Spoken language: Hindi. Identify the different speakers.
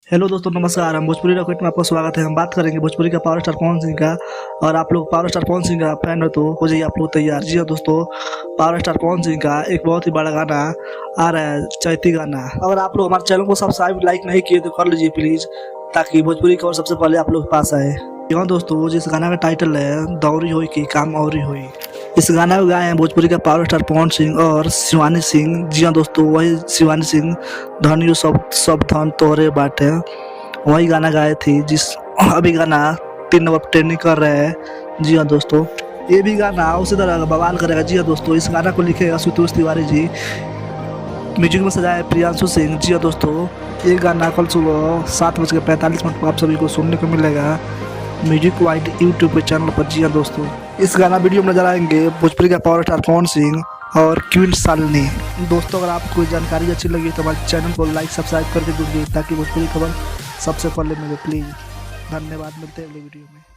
Speaker 1: हेलो दोस्तों, नमस्कार। हम भोजपुरी रॉकेट में आपका स्वागत है। हम बात करेंगे भोजपुरी का पावर स्टार पवन सिंह का। और आप लोग पावर स्टार पवन सिंह का फैन हो तो हो जाइए आप लोग तैयार। जी हाँ दोस्तों, पावर स्टार पवन सिंह का एक बहुत ही बड़ा गाना आ रहा है, चैती गाना। अगर आप लोग हमारे चैनल को सब्सक्राइब लाइक नहीं किए तो कर लीजिए प्लीज़, ताकि भोजपुरी खबर सबसे पहले आप लोग के पास आए। जी हाँ दोस्तों, जिस गाना का टाइटल है दौरी होई की काम औरी होई। इस गाना को गाए हैं भोजपुरी का पावर स्टार पवन सिंह और शिवानी सिंह। जी हाँ दोस्तों, वही शिवानी सिंह, धनियो सब धन तोहरे बाटे, वही गाना गाए थी जिस अभी गाना 3 नंबर ट्रेंडिंग कर रहे हैं। जी हाँ दोस्तों, ये भी गाना उसी तरह बवाल करेगा। जी हाँ दोस्तों, इस गाना को लिखे आशुतोष तिवारी जी, म्यूजिक में सजाया है प्रियांशु सिंह। जी हाँ दोस्तों, ये गाना कल सुबह 7:45 को आप सभी को सुनने को मिलेगा म्यूजिक वाइड यूट्यूब के चैनल पर। जी हाँ दोस्तों, इस गाना वीडियो में नजर आएंगे भोजपुरी का पावर स्टार पवन सिंह और क्वीन शालिनी। दोस्तों, अगर आपको कोई जानकारी अच्छी लगी तो हमारे चैनल को लाइक सब्सक्राइब करके दीजिए, ताकि भोजपुरी खबर सबसे पहले मिले। प्लीज़, धन्यवाद। मिलते हैं अगले वीडियो में।